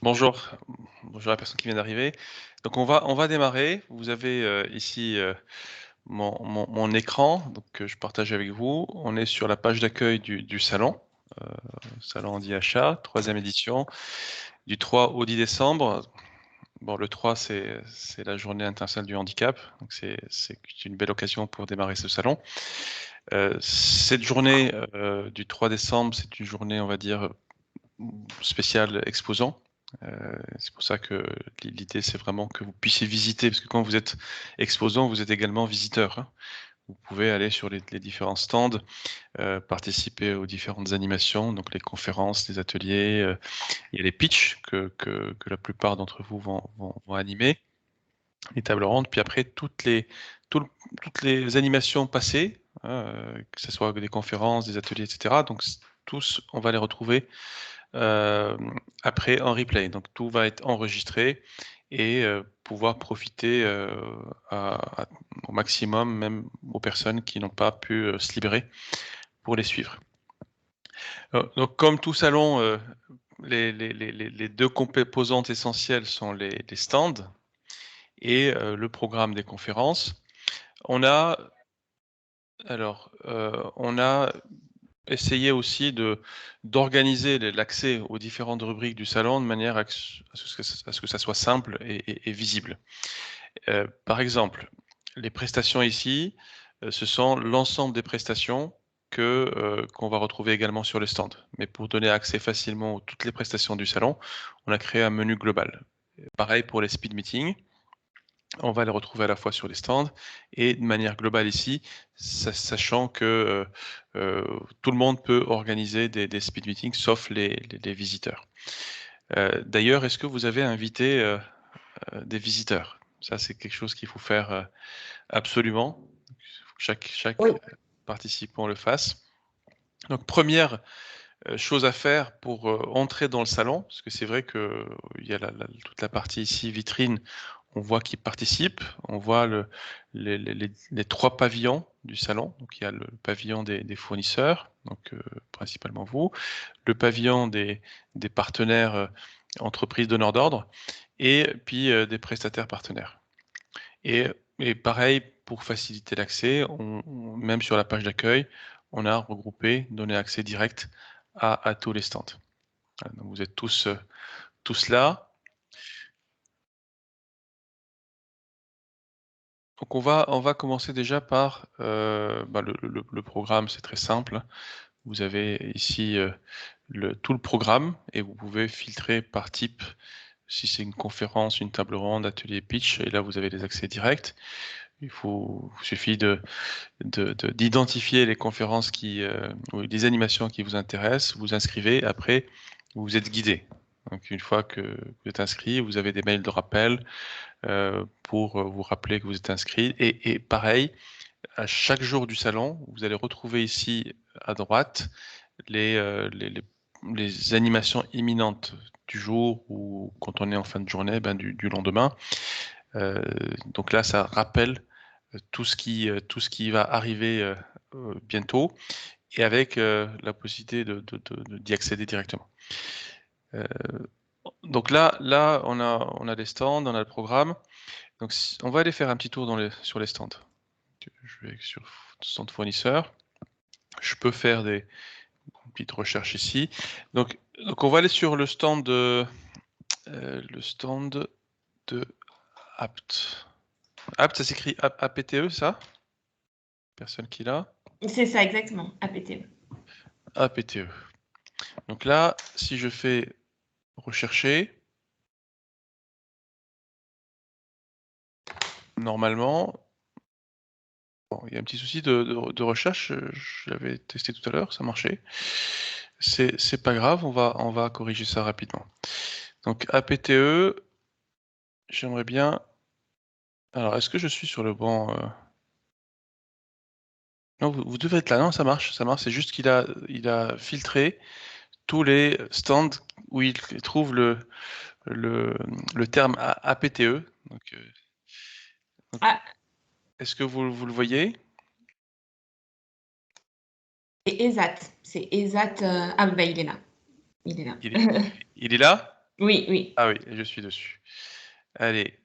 Bonjour, bonjour à la personne qui vient d'arriver. Donc on va démarrer. Vous avez ici mon écran donc, que je partage avec vous. On est sur la page d'accueil du salon, euh, salon Andy Achat, 3e édition, du 3 au 10 décembre. Bon, le 3, c'est la journée internationale du handicap, donc c'est une belle occasion pour démarrer ce salon. Cette journée du 3 décembre, c'est une journée, on va dire, spéciale exposant. C'est pour ça que l'idée, c'est vraiment que vous puissiez visiter, parce que quand vous êtes exposant, vous êtes également visiteur, hein. Vous pouvez aller sur les différents stands, participer aux différentes animations, donc les conférences, les ateliers, il y a les pitchs que la plupart d'entre vous vont animer, les tables rondes, puis après toutes les animations passées, hein, que ce soit des conférences, des ateliers, etc. Donc tous, on va les retrouver euh, après en replay. Donc tout va être enregistré et pouvoir profiter au maximum, même aux personnes qui n'ont pas pu se libérer pour les suivre. Donc comme tout salon, les deux composantes essentielles sont les stands et le programme des conférences. On a on a essayé aussi d'organiser l'accès aux différentes rubriques du salon de manière à ce que ça soit simple et visible. Par exemple, les prestations ici, ce sont l'ensemble des prestations qu'on va retrouver également sur le stand. Mais pour donner accès facilement à toutes les prestations du salon, on a créé un menu global. Pareil pour les speed meetings. On va les retrouver à la fois sur les stands et de manière globale ici, sachant que tout le monde peut organiser des speed meetings, sauf les visiteurs. D'ailleurs, est-ce que vous avez invité des visiteurs? Ça, c'est quelque chose qu'il faut faire absolument. Chaque Oui, participant le fasse. Donc, première chose à faire pour entrer dans le salon, parce que c'est vrai que il y a toute la partie ici vitrine, on voit qui participe, on voit les trois pavillons du salon. Donc il y a le pavillon des fournisseurs, donc principalement vous, le pavillon des partenaires entreprises donneurs d'ordre, et puis des prestataires partenaires. Et pareil, pour faciliter l'accès, même sur la page d'accueil, on a regroupé, donné accès direct à tous les stands. Voilà, donc vous êtes tous là. Donc on va commencer déjà par le programme, c'est très simple. Vous avez ici tout le programme et vous pouvez filtrer par type si c'est une conférence, une table ronde, atelier pitch, et là vous avez les accès directs. Il suffit d'identifier les conférences ou les animations qui vous intéressent, vous inscrivez, après vous êtes guidé. Donc une fois que vous êtes inscrit, vous avez des mails de rappel pour vous rappeler que vous êtes inscrit. Et pareil, à chaque jour du salon, vous allez retrouver ici à droite les, euh, les, les- les animations imminentes du jour ou quand on est en fin de journée, du lendemain. Donc là, ça rappelle tout ce qui va arriver bientôt et avec la possibilité d'y accéder directement. Euh, donc là, on a les stands, on a le programme. Donc on va aller faire un petit tour sur les stands. Je vais sur stand fournisseur. Je peux faire des petites recherches ici. Donc on va aller sur le stand de Apt. Apt, ça s'écrit APTE, ça? Personne qui l'a? c'est ça exactement, APTE. APTE. Donc là, si je fais rechercher, normalement, bon, il y a un petit souci de recherche. Je l'avais testé tout à l'heure, ça marchait. C'est pas grave, on va corriger ça rapidement. Donc APTE, j'aimerais bien. Alors, est-ce que je suis sur le bon Non, vous devez être là. Non, ça marche. C'est juste qu'il a filtré tous les stands où il trouve le, le terme APTE. Donc, Ah, est-ce que vous le voyez? c'est ESAT. C'est ESAT. Ah, bah, il est là. Il est là. Il est, il est là? Oui, oui. Ah oui, je suis dessus. Allez,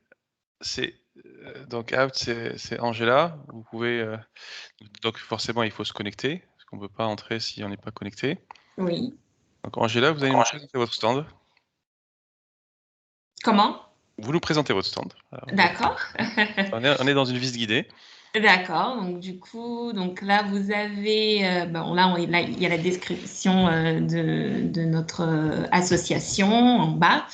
donc out, c'est Angela. Vous pouvez donc forcément il faut se connecter parce qu'on ne peut pas entrer si on n'est pas connecté. Oui. Donc Angela, vous allez nous présenter votre stand. Comment? Vous nous présentez votre stand. Alors, D'accord. on est dans une visite guidée. D'accord. Donc du coup, donc là vous avez, bon là, là il y a la description de notre association en bas.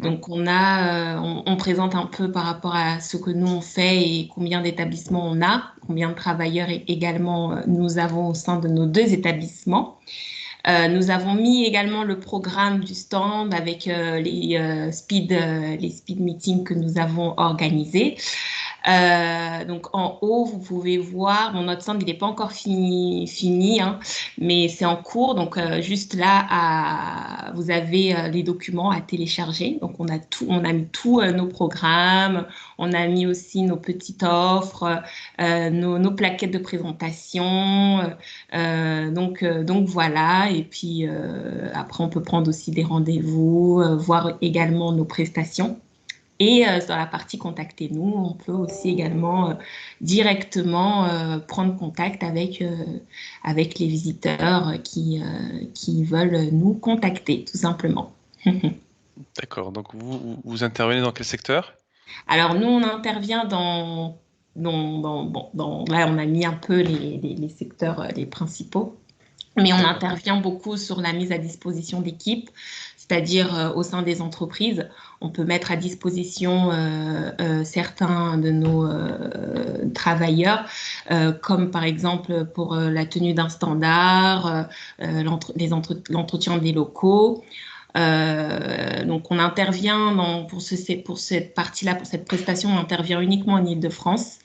Hum, Donc on présente un peu par rapport à ce que nous on fait et combien d'établissements on a, combien de travailleurs également nous avons au sein de nos deux établissements. Nous avons mis également le programme du stand avec les speed meetings que nous avons organisés. Donc en haut, vous pouvez voir, bon, notre stand il n'est pas encore fini hein, mais c'est en cours. Donc juste là, vous avez les documents à télécharger. Donc on a mis tous nos programmes, on a mis aussi nos petites offres, nos plaquettes de présentation. Donc voilà. Et puis après, on peut prendre aussi des rendez-vous, voir également nos prestations. Et dans la partie contactez-nous, on peut aussi également directement prendre contact avec les visiteurs qui veulent nous contacter, tout simplement. D'accord. Donc vous intervenez dans quel secteur? Alors nous, on intervient là, on a mis un peu les secteurs, les principaux. Mais on D'accord. intervient beaucoup sur la mise à disposition d'équipes, c'est-à-dire au sein des entreprises. On peut mettre à disposition certains de nos travailleurs, comme par exemple pour la tenue d'un standard, l'entretien des locaux. Donc on intervient pour cette partie-là, pour cette prestation, on intervient uniquement en Île-de-France.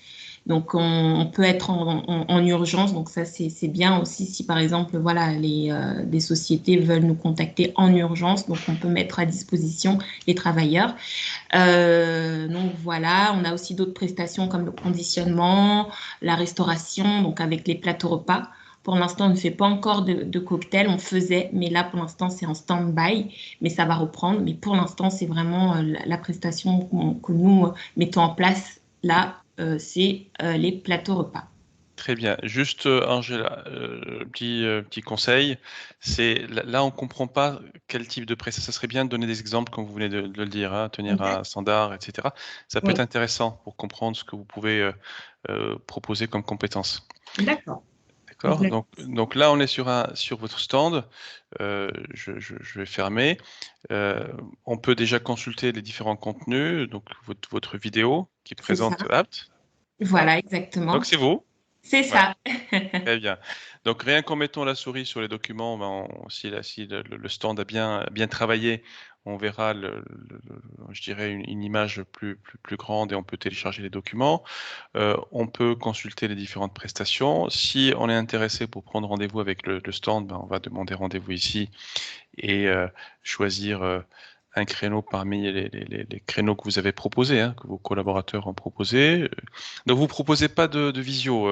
Donc, on peut être en urgence. Donc, ça, c'est bien aussi si, par exemple, voilà, des sociétés veulent nous contacter en urgence. Donc, on peut mettre à disposition les travailleurs. Donc, voilà, on a aussi d'autres prestations comme le conditionnement, la restauration, donc avec les plateaux repas. Pour l'instant, on ne fait pas encore de cocktail. On faisait, mais là, pour l'instant, c'est en stand-by. Mais ça va reprendre. Mais pour l'instant, c'est vraiment la prestation que nous mettons en place là, c'est les plateaux repas. Très bien. Juste, Angela, petit conseil, c'est là on comprend pas quel type de prestation. Ça serait bien de donner des exemples, comme vous venez de le dire, hein, tenir un standard, etc. Ça peut être Oui, intéressant pour comprendre ce que vous pouvez proposer comme compétences. d'accord. D'accord? Donc là, on est sur votre stand. Je vais fermer. On peut déjà consulter les différents contenus, donc votre vidéo qui C'est ça. présente Apt. C'est ça? Voilà, Donc exactement. c'est vous. C'est Voilà. ça. Très bien. Donc rien qu'en mettant la souris sur les documents, ben, si le stand a bien travaillé, on verra je dirais une image plus grande et on peut télécharger les documents. On peut consulter les différentes prestations. Si on est intéressé pour prendre rendez-vous avec le stand, ben, on va demander rendez-vous ici et choisir un créneau parmi les créneaux que vous avez proposés, hein, que vos collaborateurs ont proposés. Donc vous proposez pas de visio,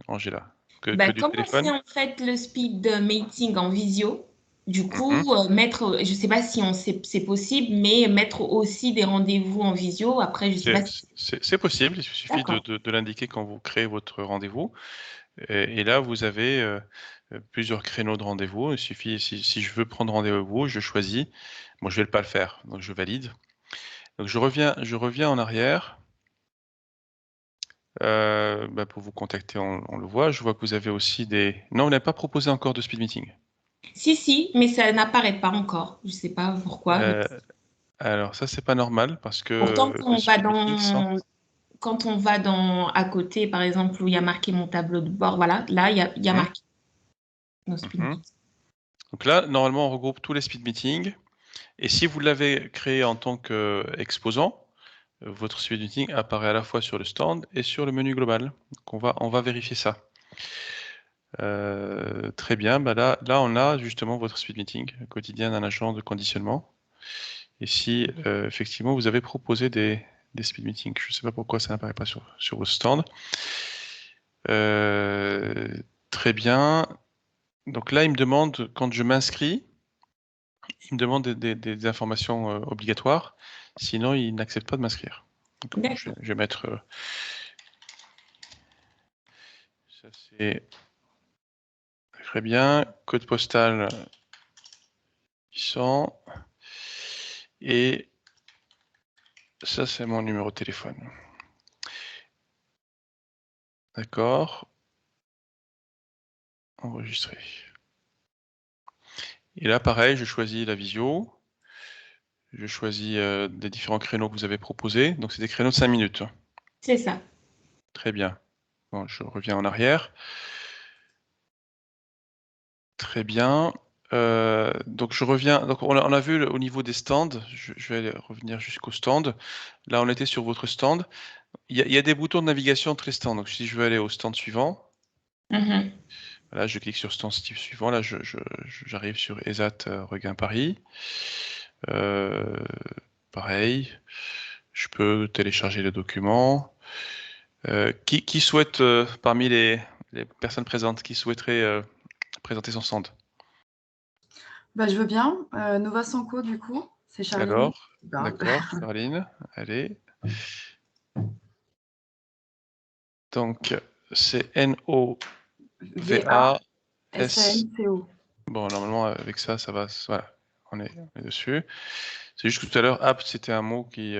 Angela, que Bah, du comme on fait téléphone? en fait le speed meeting en visio, du Mhm. coup, je sais pas si c'est possible, mais mettre aussi des rendez-vous en visio. Après, je sais pas si C'est possible, il suffit d'accord. de l'indiquer quand vous créez votre rendez-vous. Et là, vous avez plusieurs créneaux de rendez-vous. Il suffit, si je veux prendre rendez-vous, je choisis. Moi, je vais pas le faire, donc je valide. Donc je reviens en arrière. Bah, pour vous contacter, on le voit. Je vois que vous avez aussi des. Non, vous n'avez pas proposé encore de speed meeting. Si, mais ça n'apparaît pas encore. Je sais pas pourquoi. Euh, alors ça, c'est pas normal parce Pourtant, que le speed meeting sans. quand on va dans à côté, par exemple, où il y a marqué mon tableau de bord, voilà, là, il y a Mhm, marqué no speed mhm. meeting. Donc là, normalement, on regroupe tous les speed meetings. Et si vous l'avez créé en tant qu'exposant, votre speed meeting apparaît à la fois sur le stand et sur le menu global. Donc on va vérifier ça. Très bien. Bah là, on a justement votre speed meeting quotidien d'un agent de conditionnement. Et si effectivement vous avez proposé des speed meetings, je ne sais pas pourquoi ça n'apparaît pas sur vos stands. Très bien. Donc là, il me demande, quand je m'inscris, me demande des informations obligatoires, sinon il n'accepte pas de m'inscrire. Je vais mettre... ça c'est très bien. Code postal 800. Et ça c'est mon numéro de téléphone. D'accord. Enregistrer. Et là pareil, je choisis la visio. Je choisis des différents créneaux que vous avez proposés. Donc c'est des créneaux de 5 minutes. C'est ça. Très bien. Bon, je reviens en arrière. Très bien. Donc je reviens. Donc on a vu au niveau des stands. Je vais revenir jusqu'au stand. Là, on était sur votre stand. Il y a des boutons de navigation entre les stands. Donc si je veux aller au stand suivant, voilà, je clique sur stand suivant. Là, j'arrive sur ESAT Regain Paris. Pareil. Je peux télécharger le document. Qui souhaite, parmi les personnes présentes, qui souhaiterait présenter son stand? Bah, je veux bien. Nova Sanko, du coup, c'est Charline. Alors, d'accord, Charline, allez. Donc, c'est N-O-V-A-S-A-N-C-O. Bon, normalement, avec ça, ça va. Voilà, on est dessus. C'est juste que tout à l'heure, apt, c'était un mot qui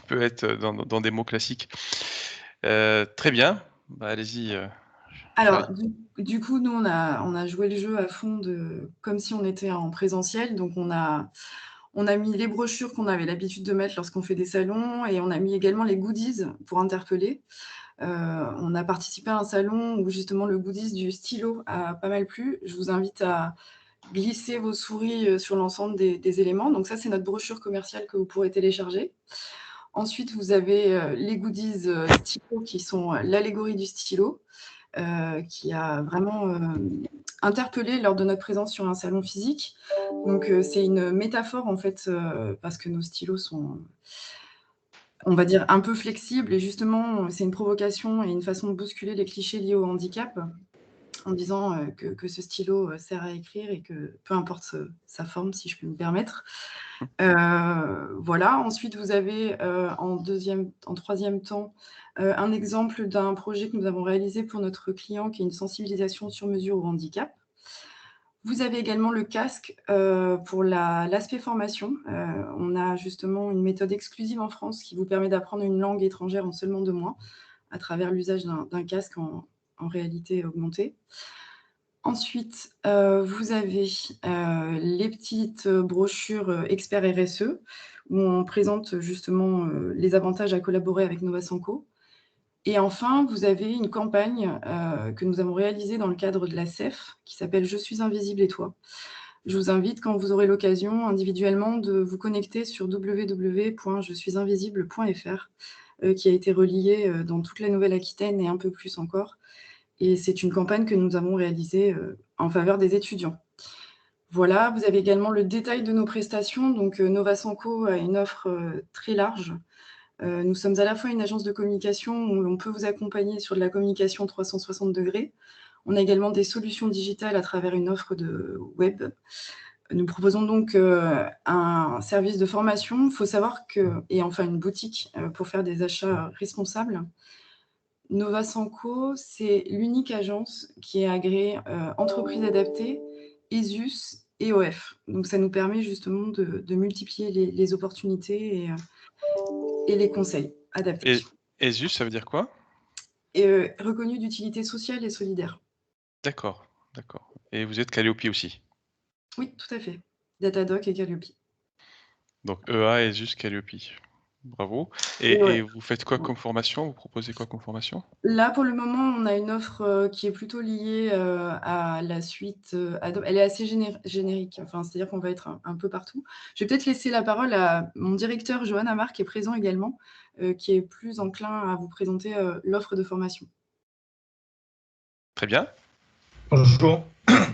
peut être dans des mots classiques. Très bien. Bah, allez-y. Alors, du coup, nous, on a joué le jeu à fond comme si on était en présentiel. Donc, on a mis les brochures qu'on avait l'habitude de mettre lorsqu'on fait des salons et on a mis également les goodies pour interpeller. On a participé à un salon où justement le goodies du stylo a pas mal plu. Je vous invite à glisser vos souris sur l'ensemble des éléments. Donc ça, c'est notre brochure commerciale que vous pourrez télécharger. Ensuite, vous avez les goodies stylo qui sont l'allégorie du stylo. Qui a vraiment interpellé lors de notre présence sur un salon physique. Donc, c'est une métaphore, en fait, parce que nos stylos sont, on va dire, un peu flexibles. Et justement, c'est une provocation et une façon de bousculer les clichés liés au handicap en disant que ce stylo sert à écrire et que peu importe sa forme, si je peux me permettre. Voilà. Ensuite, vous avez en troisième temps un exemple d'un projet que nous avons réalisé pour notre client qui est une sensibilisation sur mesure au handicap. Vous avez également le casque pour l'aspect formation. On a justement une méthode exclusive en France qui vous permet d'apprendre une langue étrangère en seulement 2 mois à travers l'usage d'un casque en réalité augmentée. Ensuite, vous avez les petites brochures experts RSE, où on présente justement les avantages à collaborer avec Nova Sanko. Et enfin, vous avez une campagne que nous avons réalisée dans le cadre de la CEF, qui s'appelle « Je suis invisible et toi ». Je vous invite, quand vous aurez l'occasion, individuellement, de vous connecter sur www.jesuisinvisible.fr, qui a été relié dans toute la Nouvelle-Aquitaine et un peu plus encore. Et c'est une campagne que nous avons réalisée en faveur des étudiants. Voilà, vous avez également le détail de nos prestations. Donc, Nova Sanko a une offre très large. Nous sommes à la fois une agence de communication où l'on peut vous accompagner sur de la communication 360 degrés. On a également des solutions digitales à travers une offre de web. Nous proposons donc un service de formation. Il faut savoir et enfin une boutique pour faire des achats responsables. Nova Sanko, c'est l'unique agence qui est agréée entreprise adaptée, ESUS et OF. Donc, ça nous permet justement de multiplier les opportunités et les conseils adaptés. Et ESUS, ça veut dire quoi? Reconnu d'utilité sociale et solidaire. D'accord, d'accord. Et vous êtes Calliope aussi? Oui, tout à fait. Datadoc et Calliope. Donc EA, ESUS, Calliope. Bravo. Et vous faites quoi comme formation? Vous proposez quoi comme formation? Là, pour le moment, on a une offre qui est plutôt liée à la suite Adobe. Elle est assez générique, enfin, c'est-à-dire qu'on va être un peu partout. Je vais peut-être laisser la parole à mon directeur, Johan Amar, qui est présent également, qui est plus enclin à vous présenter l'offre de formation. Très bien. Bonjour,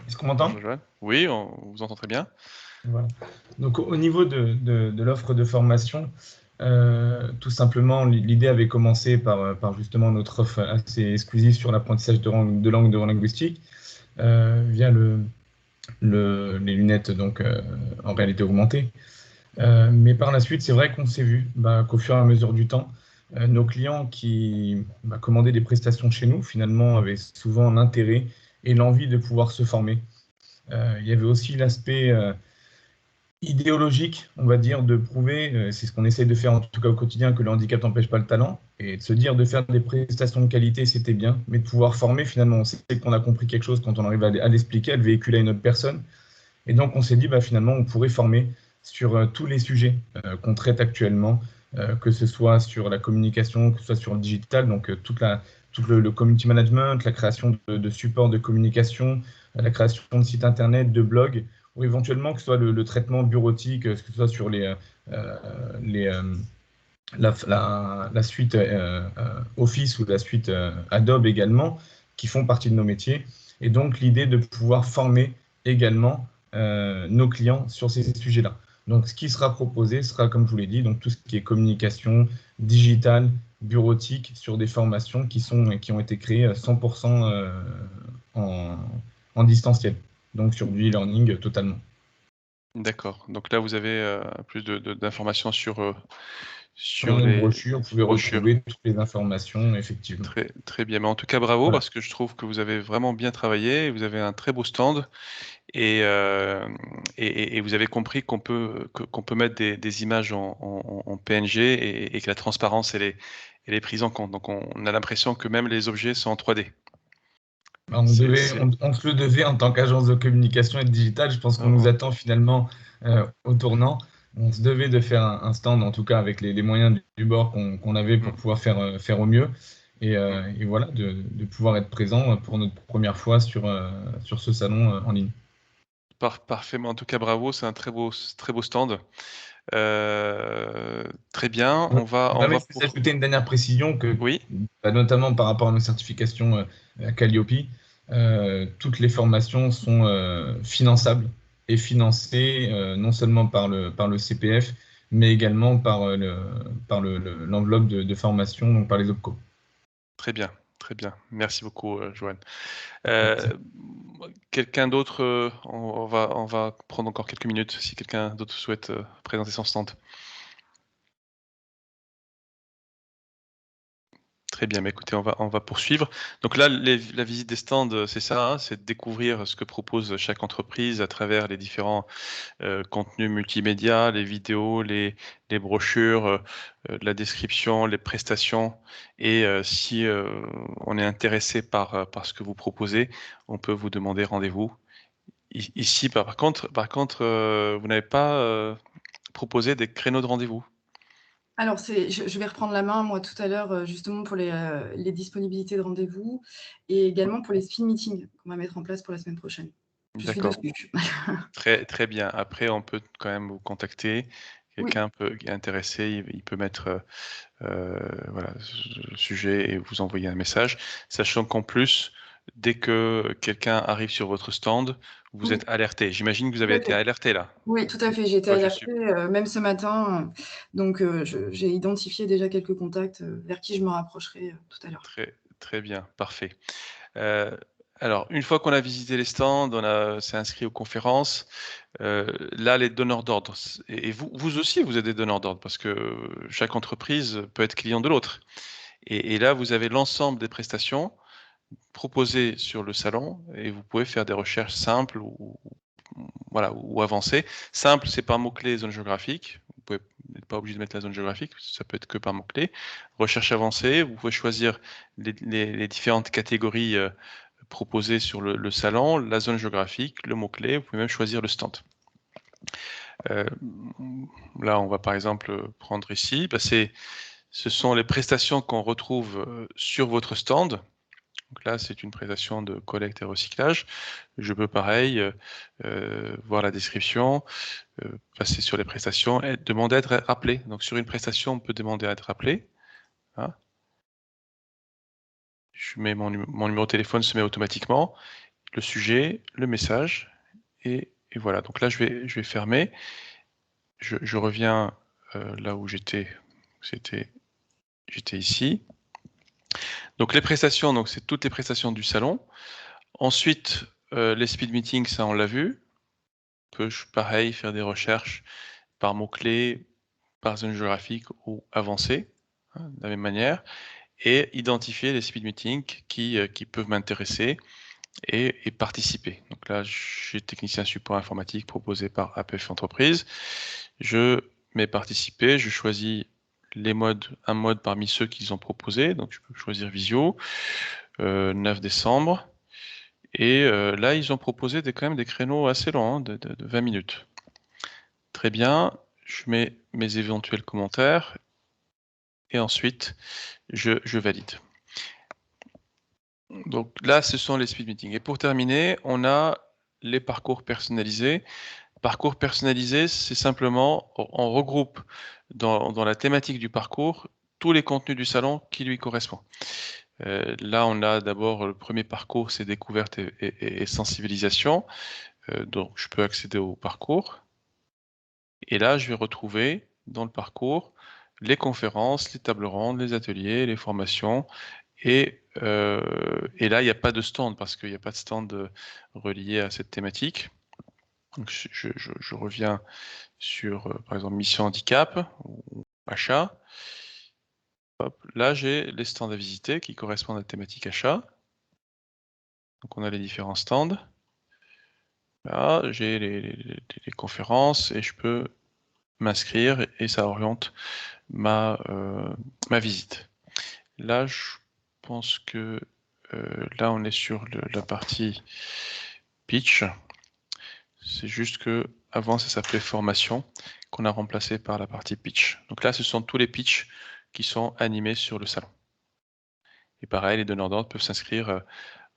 est-ce qu'on m'entend? Bonjour, Johan. Oui, on vous entend très bien. Voilà. Donc, au niveau de l'offre de formation, tout simplement, l'idée avait commencé par justement notre offre assez exclusive sur l'apprentissage de langue neurolinguistique via les lunettes donc, en réalité augmentée. Mais par la suite, c'est vrai qu'on s'est vu qu'au fur et à mesure du temps, nos clients qui commandaient des prestations chez nous, finalement, avaient souvent l'intérêt et l'envie de pouvoir se former. Il y avait aussi l'aspect idéologique, on va dire, de prouver, c'est ce qu'on essaye de faire en tout cas au quotidien, que le handicap n'empêche pas le talent, et de se dire de faire des prestations de qualité, c'était bien, mais de pouvoir former, finalement, on sait qu'on a compris quelque chose quand on arrive à l'expliquer, à le véhiculer à une autre personne. Et donc, on s'est dit, finalement, on pourrait former sur tous les sujets qu'on traite actuellement, que ce soit sur la communication, que ce soit sur le digital, donc tout le community management, la création de supports de communication, la création de sites internet, de blogs, ou éventuellement que ce soit le traitement bureautique, que ce soit sur les, la suite Office ou la suite Adobe également, qui font partie de nos métiers. Et donc, l'idée de pouvoir former également nos clients sur ces sujets-là. Donc, ce qui sera proposé sera, comme je vous l'ai dit, donc tout ce qui est communication, digital, bureautique, sur des formations qui ont été créées 100% en distanciel, donc sur du e-learning totalement. D'accord. Donc là, vous avez plus d'informations sur Dans notre les brochure, vous pouvez brochures. retrouver toutes les informations, effectivement. Très, très bien. Mais en tout cas, bravo, Voilà. parce que je trouve que vous avez vraiment bien travaillé. Vous avez un très beau stand et vous avez compris qu'on peut mettre des images en PNG et que la transparence, elle est prise en compte. Donc, on a l'impression que même les objets sont en 3D. On se le devait en tant qu'agence de communication et de digital. Je pense qu'on nous attend finalement au tournant. On se devait de faire un stand, en tout cas avec les moyens du bord qu'on avait pour pouvoir faire au mieux. Et voilà, de pouvoir être présent pour notre première fois sur ce salon en ligne. Parfait. Mais en tout cas, bravo. C'est un très beau stand. Très bien. On va ajouter une dernière précision que, Oui. Notamment par rapport à nos certifications Calliope, toutes les formations sont finançables et financées non seulement par le CPF, mais également par l'enveloppe de formation, donc par les OPCO. Très bien, très bien. Merci beaucoup, Joanne. Quelqu'un d'autre, on va prendre encore quelques minutes si quelqu'un d'autre souhaite présenter son stand. Très bien, mais écoutez, on va poursuivre. Donc là, la visite des stands, c'est ça, hein, c'est de découvrir ce que propose chaque entreprise à travers les différents contenus multimédia, les vidéos, les brochures, la description, les prestations. Et si on est intéressé par ce que vous proposez, on peut vous demander rendez-vous. Ici, par contre, vous n'avez pas proposé des créneaux de rendez-vous. Alors, je vais reprendre la main, moi, tout à l'heure, justement pour les disponibilités de rendez-vous et également pour les speed meetings qu'on va mettre en place pour la semaine prochaine. Je suis D'accord. dessus. Très, très bien. Après, on peut quand même vous contacter. Oui. Quelqu'un qui est intéressé, il peut mettre voilà, le sujet et vous envoyer un message, sachant qu'en plus, dès que quelqu'un arrive sur votre stand, vous Oui. êtes alerté. J'imagine que vous Tout avez à été fait. alerté là. Oui, tout à fait. J'ai été Ouais, je alertée, suis même ce matin, donc j'ai identifié déjà quelques contacts, vers qui je me rapprocherai, tout à l'heure. très, très bien, parfait. Euh, alors, une fois qu'on a visité les stands, on s'est inscrit aux conférences. Là, les donneurs d'ordre, et vous aussi, vous êtes des donneurs d'ordre parce que chaque entreprise peut être client de l'autre. Et là, vous avez l'ensemble des prestations proposées sur le salon et vous pouvez faire des recherches simples voilà, ou avancées. Simple, c'est par mots-clés zone géographique. Vous n'êtes pas obligé de mettre la zone géographique, ça peut être que par mots-clés. Recherche avancée, vous pouvez choisir les différentes catégories proposées sur le salon, la zone géographique, le mot-clé, vous pouvez même choisir le stand. Là, on va par exemple prendre ici, ce sont les prestations qu'on retrouve sur votre stand. Donc là, c'est une prestation de collecte et recyclage. Je peux pareil voir la description, passer sur les prestations et demander à être rappelé. Donc sur une prestation, on peut demander à être rappelé. Hein. Je mets mon numéro de téléphone se met automatiquement, le sujet, le message, et voilà. Donc là, je vais fermer. Je reviens là où j'étais. J'étais ici. Donc les prestations, donc c'est toutes les prestations du salon. Ensuite, les speed meetings, ça on l'a vu. On peut, pareil, faire des recherches par mots-clés, par zone géographique ou avancée, hein, de la même manière, et identifier les speed meetings qui peuvent m'intéresser et participer. Donc là, je suis technicien support informatique proposé par APF Entreprise. Je mets participer, je choisis un mode parmi ceux qu'ils ont proposés. Donc je peux choisir Visio, 9 décembre. Et là, ils ont proposé quand même des créneaux assez longs, hein, de 20 minutes. Très bien, je mets mes éventuels commentaires et ensuite je valide. Donc là, ce sont les speed meetings. Et pour terminer, on a les parcours personnalisés. Parcours personnalisé, c'est simplement, on regroupe dans la thématique du parcours tous les contenus du salon qui lui correspondent. Là, on a d'abord le premier parcours, c'est découverte et sensibilisation. Donc, je peux accéder au parcours. Et là, je vais retrouver dans le parcours les conférences, les tables rondes, les ateliers, les formations. Et là, il n'y a pas de stand parce qu'il n'y a pas de stand relié à cette thématique. Donc, je reviens sur, par exemple, mission handicap ou achat. Hop, là, j'ai les stands à visiter qui correspondent à la thématique achat. Donc, on a les différents stands. Là, j'ai les conférences et je peux m'inscrire et ça oriente ma visite. Là, je pense que là, on est sur la partie pitch. C'est juste que avant, ça s'appelait formation, qu'on a remplacé par la partie pitch. Donc là, ce sont tous les pitchs qui sont animés sur le salon. Et pareil, les donneurs d'ordre peuvent s'inscrire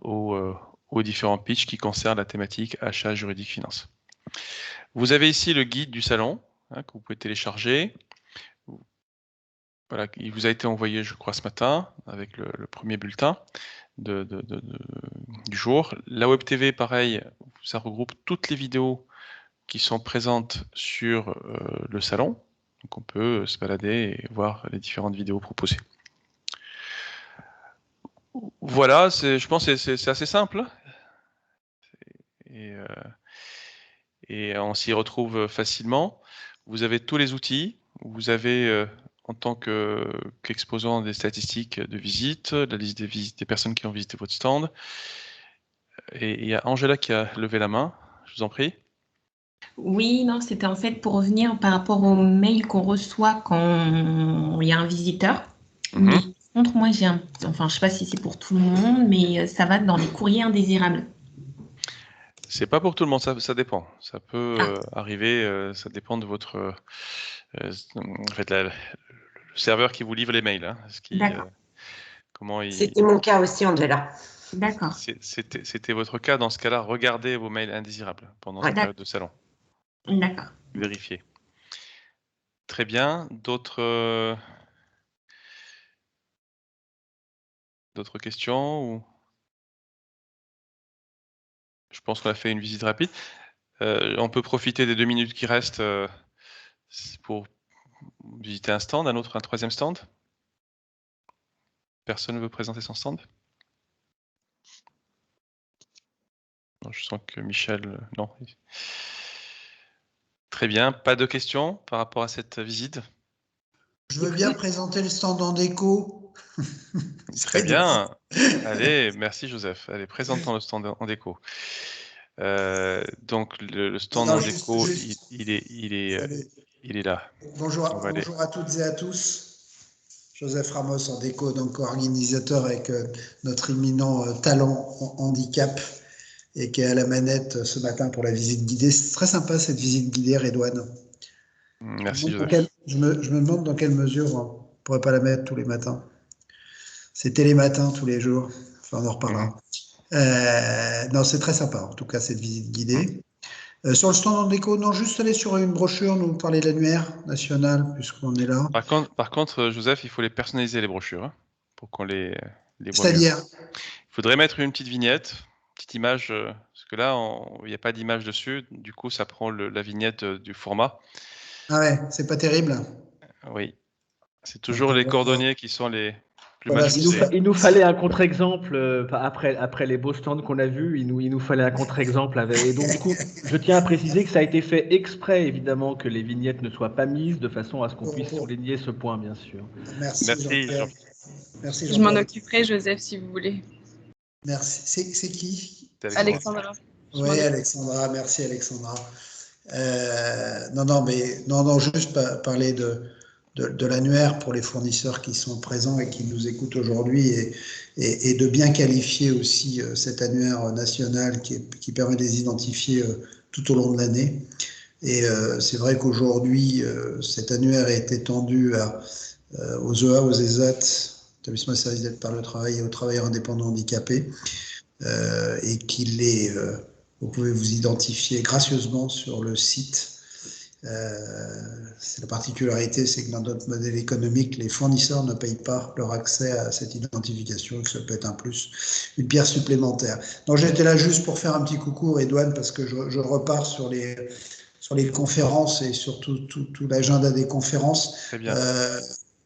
aux différents pitchs qui concernent la thématique achat, juridique, finance. Vous avez ici le guide du salon, hein, que vous pouvez télécharger. Voilà, il vous a été envoyé, je crois, ce matin, avec le premier bulletin du jour. La Web TV, pareil, ça regroupe toutes les vidéos qui sont présentes sur le salon. Donc on peut se balader et voir les différentes vidéos proposées. Voilà, je pense que c'est assez simple. Et on s'y retrouve facilement. Vous avez tous les outils. Vous avez, en tant qu'exposant des statistiques de visite, la liste des visites des personnes qui ont visité votre stand. Et il y a Angela qui a levé la main. Je vous en prie. Oui, non, c'était en fait pour revenir par rapport aux mails qu'on reçoit quand il y a un visiteur. Mais par contre, moi, enfin, je sais pas si c'est pour tout le monde, mais ça va dans les courriers indésirables. C'est pas pour tout le monde, ça dépend. Ça peut arriver, ça dépend de votre, en fait, le serveur qui vous livre les mails. Hein, D'accord. C'était mon cas aussi, Angela. D'accord. C'était votre cas. Dans ce cas-là, regardez vos mails indésirables pendant cette période de salon. D'accord. Vérifiez. Très bien. D'autres questions ou... Je pense qu'on a fait une visite rapide. On peut profiter des 2 minutes qui restent pour visiter un stand, un troisième stand. Personne ne veut présenter son stand? Non, je sens que Michel, non. Très bien. Pas de questions par rapport à cette visite? Je veux bien présenter le stand en déco. Très bien. Allez, merci Joseph. Allez, présentons le stand en déco. Donc le stand en déco, il est là. Bonjour à toutes et à tous. Joseph Ramos en déco, donc organisateur avec notre imminent talent handicap et qui est à la manette ce matin pour la visite guidée. C'est très sympa cette visite guidée, Redouane. Merci Joseph. Je me demande dans quelle mesure on ne pourrait pas la mettre tous les matins. C'était les matins tous les jours. Enfin, on en reparlera. Non, c'est très sympa, en tout cas, cette visite guidée. Sur le stand en déco, non, juste aller sur une brochure, nous parler de l'annuaire national, puisqu'on est là. Par contre, Joseph, il faut les personnaliser, les brochures, hein, pour qu'on les voit mieux. C'est-à-dire? Il faudrait mettre une petite vignette, une petite image, parce que là, il n'y a pas d'image dessus, du coup, ça prend la vignette du format. Ah ouais, c'est pas terrible. Oui. C'est toujours les cordonniers qui sont les Voilà, il nous fallait un contre-exemple après les beaux stands qu'on a vus. Il nous fallait un contre-exemple. Et donc, du coup, je tiens à préciser que ça a été fait exprès, évidemment, que les vignettes ne soient pas mises de façon à ce qu'on puisse souligner ce point, bien sûr. Merci Jean-Pierre. Merci Je m'en occuperai, Joseph, si vous voulez. Merci. C'est qui? Alexandra. Oui, Alexandra. Merci, Alexandra. Non, juste parler de l'annuaire pour les fournisseurs qui sont présents et qui nous écoutent aujourd'hui et de bien qualifier aussi cet annuaire national qui permet de les identifier tout au long de l'année. Et c'est vrai qu'aujourd'hui, cet annuaire est étendu aux EA, aux ESAT, établissements et services d'aide par le travail et aux travailleurs indépendants handicapés, et qu'il est, vous pouvez vous identifier gracieusement sur le site. C'est la particularité, c'est que dans notre modèle économique, les fournisseurs ne payent pas leur accès à cette identification, que ça peut être un plus, une pierre supplémentaire. Donc j'étais là juste pour faire un petit coucou, Redouane, parce que je repars sur les conférences et sur tout l'agenda des conférences. Très bien.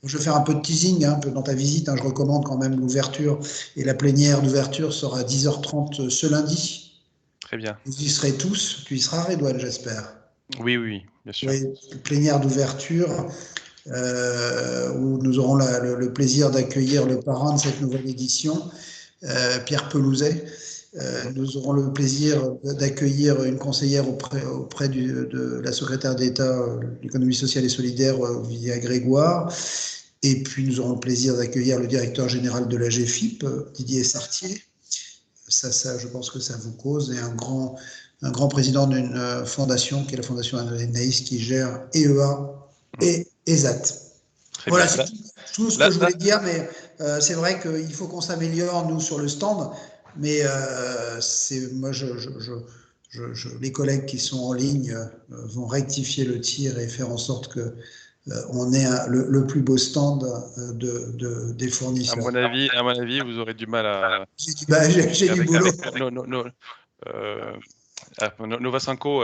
Je vais faire un peu de teasing dans ta visite. Je recommande quand même l'ouverture, et la plénière d'ouverture sera à 10h30 ce lundi. Très bien. Vous y serez tous. Tu y seras, Redouane, j'espère. Oui, bien sûr. Oui, plénière d'ouverture où nous aurons le plaisir d'accueillir le parrain de cette nouvelle édition, Pierre Pelouzet. Nous aurons le plaisir d'accueillir une conseillère auprès de la secrétaire d'État de l'économie sociale et solidaire, Viviane Grégoire. Et puis nous aurons le plaisir d'accueillir le directeur général de la GFIP, Didier Sartier. Ça, je pense que ça vous cause, et un grand président d'une fondation qui est la Fondation Anaïs, qui gère EEA et ESAT. Voilà, c'est tout ce que je voulais dire, mais c'est vrai qu'il faut qu'on s'améliore, nous, sur le stand, mais moi, les collègues qui sont en ligne vont rectifier le tir et faire en sorte que on ait le plus beau stand des fournisseurs. À mon avis, vous aurez du mal à... J'ai du boulot. Novasanco,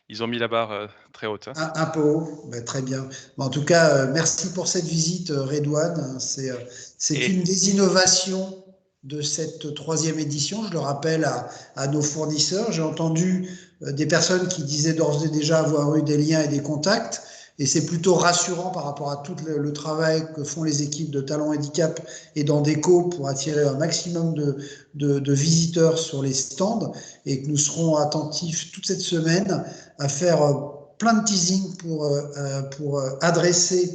ils ont mis la barre très haute. Un peu haut, très bien. En tout cas, merci pour cette visite, Redouane. C'est une des innovations de cette 3e édition. Je le rappelle à nos fournisseurs. J'ai entendu des personnes qui disaient d'ores et déjà avoir eu des liens et des contacts. Et c'est plutôt rassurant par rapport à tout le travail que font les équipes de Talent Handicap et d'Andeco pour attirer un maximum de visiteurs sur les stands, et que nous serons attentifs toute cette semaine à faire plein de teasing pour adresser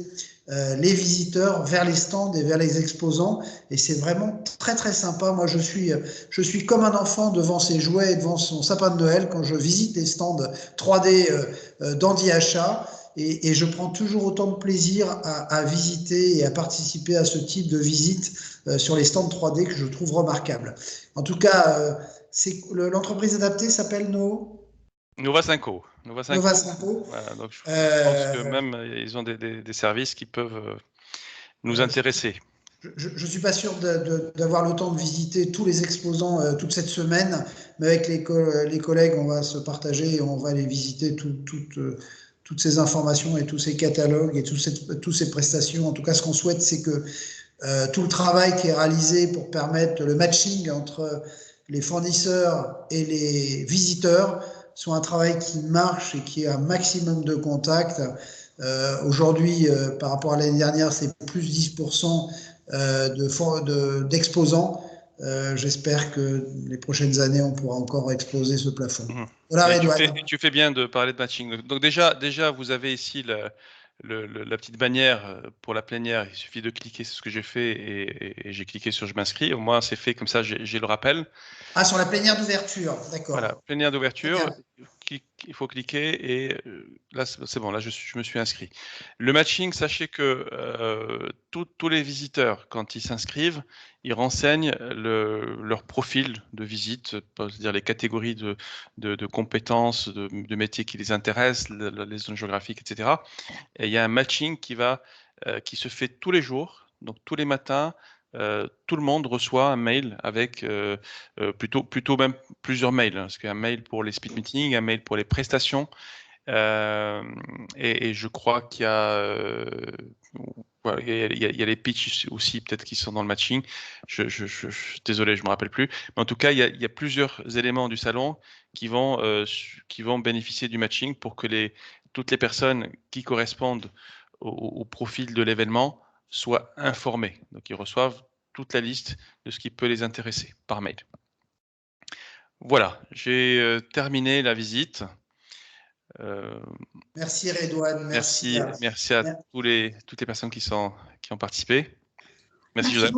les visiteurs vers les stands et vers les exposants. Et c'est vraiment très très sympa. Moi, je suis comme un enfant devant ses jouets et devant son sapin de Noël quand je visite les stands 3D d'Andy Achat. Et je prends toujours autant de plaisir à visiter et à participer à ce type de visite sur les stands 3D que je trouve remarquable. En tout cas, l'entreprise adaptée s'appelle Novasanco. Voilà, donc je pense que même ils ont des services qui peuvent nous intéresser. Je ne suis pas sûr d'avoir le temps de visiter tous les exposants toute cette semaine, mais avec les collègues, on va se partager et on va les visiter toutes ces informations et tous ces catalogues et toutes ces prestations. En tout cas, ce qu'on souhaite, c'est que tout le travail qui est réalisé pour permettre le matching entre les fournisseurs et les visiteurs soit un travail qui marche et qui a un maximum de contacts. Aujourd'hui, par rapport à l'année dernière, c'est plus 10% d'exposants. J'espère que les prochaines années, on pourra encore exploser ce plafond. Voilà, tu fais bien de parler de matching. Donc déjà vous avez ici la petite bannière pour la plénière. Il suffit de cliquer, c'est ce que j'ai fait, et j'ai cliqué sur je m'inscris. Au moins, c'est fait, comme ça, j'ai le rappel. Ah, sur la plénière d'ouverture, d'accord. Voilà, plénière d'ouverture, il faut cliquer, et là, c'est bon, là, je me suis inscrit. Le matching, sachez que tous les visiteurs, quand ils s'inscrivent, ils renseignent leur profil de visite, c'est-à-dire les catégories de compétences, de métiers qui les intéressent, les zones géographiques, etc. Et il y a un matching qui se fait tous les jours, donc tous les matins. Tout le monde reçoit un mail avec plutôt même plusieurs mails, parce qu'il y a un mail pour les speed meetings, un mail pour les prestations Et je crois qu'il y a, voilà, il y a les pitchs aussi peut-être qui sont dans le matching. Désolé, je me rappelle plus. Mais en tout cas, il y a plusieurs éléments du salon qui vont bénéficier du matching pour que toutes les personnes qui correspondent au profil de l'événement soient informées. Donc, ils reçoivent toute la liste de ce qui peut les intéresser par mail. Voilà, j'ai terminé la visite. Merci Redouane. Merci à toutes les personnes qui ont participé. Merci Joseph.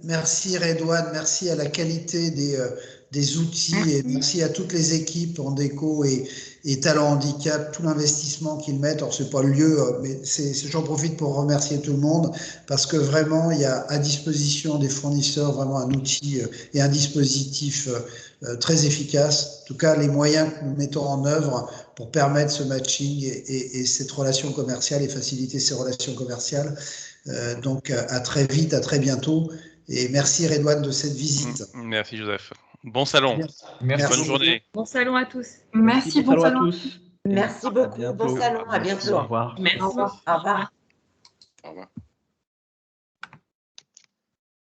Merci Redouane, merci à la qualité des outils et merci à toutes les équipes Endeco et Talent Handicap, tout l'investissement qu'ils mettent. Alors c'est pas le lieu, mais j'en profite pour remercier tout le monde parce que vraiment il y a à disposition des fournisseurs vraiment un outil et un dispositif très efficace. En tout cas, les moyens que nous mettons en œuvre pour permettre ce matching et cette relation commerciale et faciliter ces relations commerciales. Donc à très vite, à très bientôt. Et merci Redouane de cette visite. Merci Joseph. Bon salon. Merci. Bonne journée. Bon salon à tous. Merci, bon salon à tous. Merci beaucoup. Bon salon, à bientôt. Au revoir. Merci. Au revoir. Au revoir.